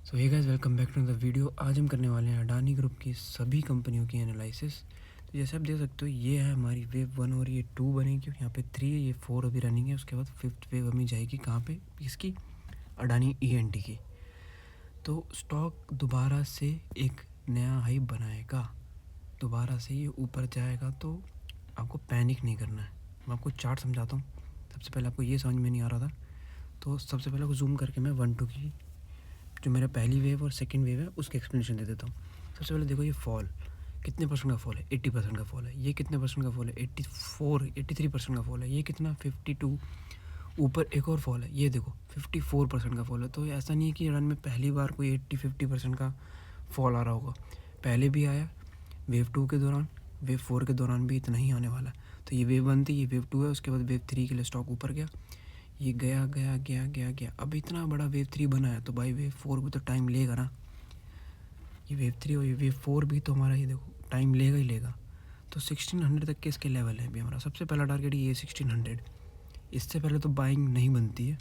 So hey guys, welcome back to the video. आज हम करने वाले हैं अडानी ग्रुप की सभी कंपनियों की एनालिसिस। तो जैसे आप देख सकते हो, ये है हमारी वेव 1 और ये 2 बनेगी, यहाँ पे 3 है, ये 4 अभी रनिंग है। उसके बाद 5th वेव हमें जाएगी कहाँ पे, इसकी अडानी ENT की। तो स्टॉक दोबारा से एक नया हाई बनाएगा, दोबारा से ये ऊपर जाएगा। तो आपको पैनिक नहीं करना है। मैं आपको चार्ट समझाता हूँ। सबसे पहले आपको ये समझ में नहीं आ रहा था, तो सबसे पहले आपको जूम करके मैं 1-2 की जो मेरा पहली वेव और सेकंड वेव है उसकी एक्सप्लेनेशन दे देता हूँ। सबसे पहले देखो, ये फॉल कितने परसेंट का फॉल है, 80% का फॉल है। ये कितने परसेंट का फॉल है, 83% का फॉल है। ये कितना, 52। ऊपर एक और फॉल है, ये देखो 54% का फॉल है। तो ऐसा नहीं है कि रन में पहली बार कोई 50% का फॉल आ रहा होगा। पहले भी आया, वेव 2 के दौरान, वेव 4 के दौरान भी इतना ही आने वाला है। तो ये वेव 1 थी, ये वेव 2 है। उसके बाद वेव 3 के लिए स्टॉक ऊपर गया, ये गया गया गया गया गया। अब इतना बड़ा वेव 3 बना है, तो भाई वेव 4 भी तो टाइम लेगा ना। ये वेव 3 और ये वेव 4 भी तो हमारा, ये देखो टाइम लेगा ही लेगा। तो 1600 तक के इसके लेवल है अभी हमारा। सबसे पहला टारगेट ये 1600। इससे पहले तो बाइंग नहीं बनती है।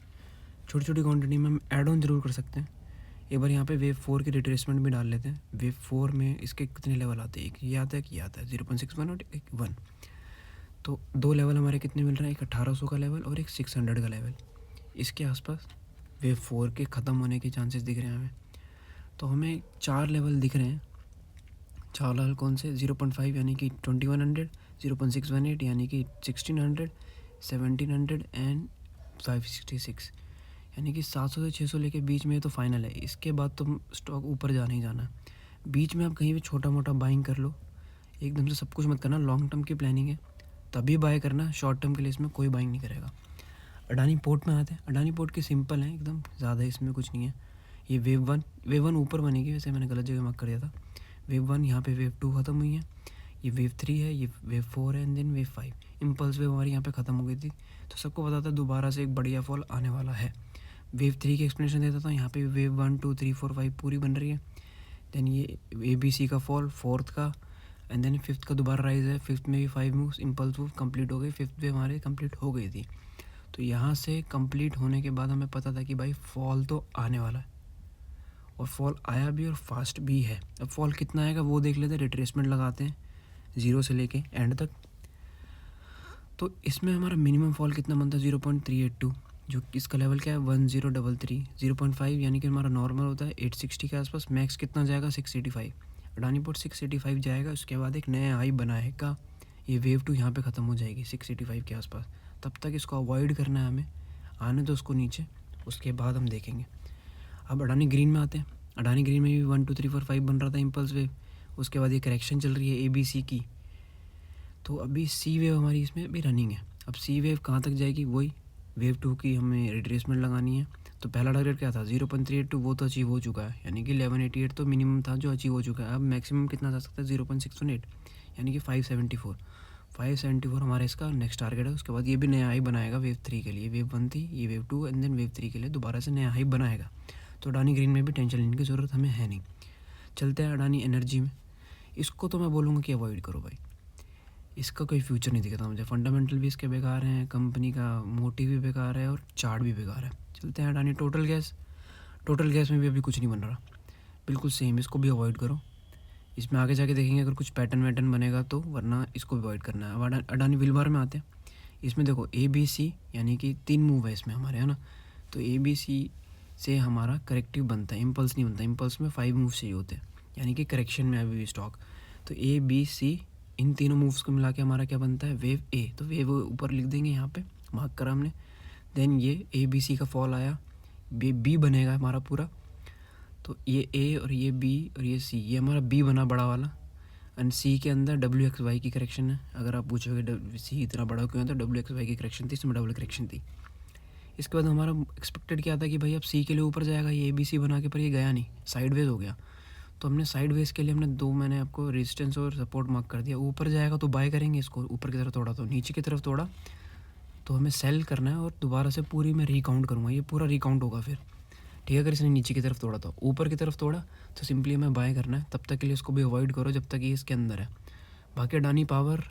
छोटी छोटी क्वांटिटी में हम ऐड ऑन जरूर कर सकते हैं। एक बार यहाँ पे वेव 4 की रिट्रेसमेंट भी डाल लेते हैं। वेव 4 में इसके कितने लेवल आते हैं, एक ये आता है, कि आता है 0.61 और एक 1। तो दो लेवल हमारे कितने मिल रहे हैं, एक 1800 का लेवल और एक 600 का लेवल। इसके आसपास वेव 4 के ख़त्म होने के चांसेस दिख रहे हैं हमें। तो हमें 4 लेवल दिख रहे हैं। 4 लेवल कौन से, 0.5 यानी कि 2100, 0.618 यानी कि 1600, 1700 एंड 566, यानी कि 700 से 600 लेके बीच में। तो फाइनल है। इसके बाद तो स्टॉक ऊपर जाना ही जाना है। बीच में आप कहीं भी छोटा मोटा बाइंग कर लो, एकदम से सब कुछ मत करना। लॉन्ग टर्म की प्लानिंग है तभी बाय करना, शॉर्ट टर्म के लिए इसमें कोई बाइंग नहीं करेगा। अडानी पोर्ट में आते हैं। अडानी पोर्ट की सिंपल है एकदम, ज़्यादा इसमें कुछ नहीं है। ये वेव वन ऊपर बनेगी, वैसे मैंने गलत जगह मार्क कर दिया था। वेव 1, यहाँ पे वेव 2 ख़त्म हुई है, ये वेव 3 है, ये वेव 4 है and then wave 5। Impulse wave हमारी यहाँ पे ख़त्म हो गई थी। तो सबको पता था दोबारा से एक बढ़िया फॉल आने वाला है। वेव 3 की एक्सप्लेनेशन देता था। यहाँ पे वेव 1 2 3 4 5 पूरी बन रही है। देन ये ABC का फॉल, 4th का, एंड देन 5th का दोबारा राइज है। 5th में भी 5 मूव्स इम्पल्स मूव कंप्लीट हो गई। 5th वेव हमारी कंप्लीट हो गई थी। तो यहाँ से कंप्लीट होने के बाद हमें पता था कि भाई फॉल तो आने वाला है, और फॉल आया भी और फास्ट भी है। अब फॉल कितना आएगा वो देख लेते हैं। रिट्रेसमेंट लगाते हैं 0 से लेके एंड तक। तो इसमें हमारा मिनिमम फॉल कितना बनता है, 0.382, जो इसका लेवल क्या है 1033। 0.5 यानी कि हमारा नॉर्मल होता है 860 के आसपास। मैक्स कितना जाएगा, 685। अडानी पोर्ट 685 जाएगा। उसके बाद एक नया हाई बनाएगा। ये वेव 2 यहाँ पे ख़त्म हो जाएगी 685 के आसपास। तब तक इसको अवॉइड करना है हमें, आने दो उसको नीचे, उसके बाद हम देखेंगे। अब अडानी ग्रीन में आते हैं। अडानी ग्रीन में भी 1 2 3 4 5 बन रहा था इम्पल्स वेव। उसके बाद ये करेक्शन चल रही है ABC की। तो अभी C वेव हमारी इसमें अभी रनिंग है। अब C वेव कहाँ तक जाएगी, वही वेव 2 की हमें रिट्रेसमेंट लगानी है। तो पहला टारगेट क्या था, 0.382, वो तो अचीव हो चुका है, यानी कि 1188 तो मिनिमम था जो अचीव हो चुका है। अब मैक्सिमम कितना जा सकता है, 0.618, यानी कि 574। 574 हमारा इसका नेक्स्ट टारगेट है। उसके बाद ये भी नया हाई बनाएगा वेव 3 के लिए। वेव 1 थी, ये वेव 2 एंड देन वेव 3 के लिए दोबारा से नया हाई बनाएगा। तो अडानी ग्रीन में भी टेंशन लेने की ज़रूरत हमें है नहीं। चलते हैं अडानी एनर्जी में। इसको तो मैं बोलूँगा कि अवॉइड करो भाई, इसका कोई फ्यूचर नहीं दिखता मुझे। फंडामेंटल भी इसके बेकार हैं, कंपनी का मोटिव भी बेकार है और चार्ट भी बेकार है। चलते हैं Adani total gas. Total gas में भी अभी कुछ नहीं बन रहा, बिल्कुल सेम। इसको भी अवॉइड करो। इसमें आगे जाके देखेंगे अगर कुछ पैटर्न वैटर्न बनेगा तो, वरना इसको भी अवॉइड करना है। अब अडानी विलबार में आते हैं। इसमें देखो ABC यानी कि 3 मूव है इसमें हमारे, है ना। तो ABC से हमारा करेक्टिव बनता है, इम्पल्स नहीं बनता। इम्पल्स में 5 मूव चाहिए होते हैं, यानी कि करेक्शन में अभी भी स्टॉक। तो ABC, इन तीनों मूव्स को मिला के हमारा क्या बनता है, वेव A। तो वेव ऊपर लिख देंगे, यहाँ पे मार्क करा हमने। देन ये ABC का फॉल आया, B बनेगा हमारा पूरा। तो ये A और ये B और ये C, ये हमारा B बना बड़ा वाला। एंड C के अंदर WXY की करेक्शन है। अगर आप पूछोगे C इतना बड़ा क्यों है, तो WXY की करेक्शन थी, इसमें डबल करेक्शन थी। इसके बाद हमारा एक्सपेक्टेड क्या था कि भाई अब C के लिए ऊपर जाएगा, ये ABC बना के, पर ये गया नहीं, साइडवेज हो गया। तो हमने साइडवेज के लिए हमने मैंने आपको रेजिस्टेंस और सपोर्ट मार्क कर दिया। ऊपर जाएगा तो बाय करेंगे इसको, ऊपर की तरफ तोड़ा तो नीचे की तरफ तोड़ा तो हमें सेल करना है। और दोबारा से पूरी मैं रिकाउंट करूँगा, ये पूरा रिकाउंट होगा फिर, ठीक है। अगर इसने नीचे की तरफ तोड़ा तो, ऊपर की तरफ तोड़ा तो सिंपली हमें बाय करना है। तब तक के लिए इसको भी अवॉइड करो जब तक ये इसके अंदर है। बाकी अडानी पावर,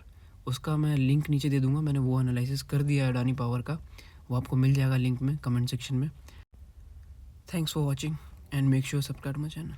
उसका मैं लिंक नीचे दे दूँगा, मैंने वो एनालिसिस कर दिया है अडानी पावर का, वो आपको मिल जाएगा लिंक में, कमेंट सेक्शन में। Thanks for watching. and make sure subscribe my channel.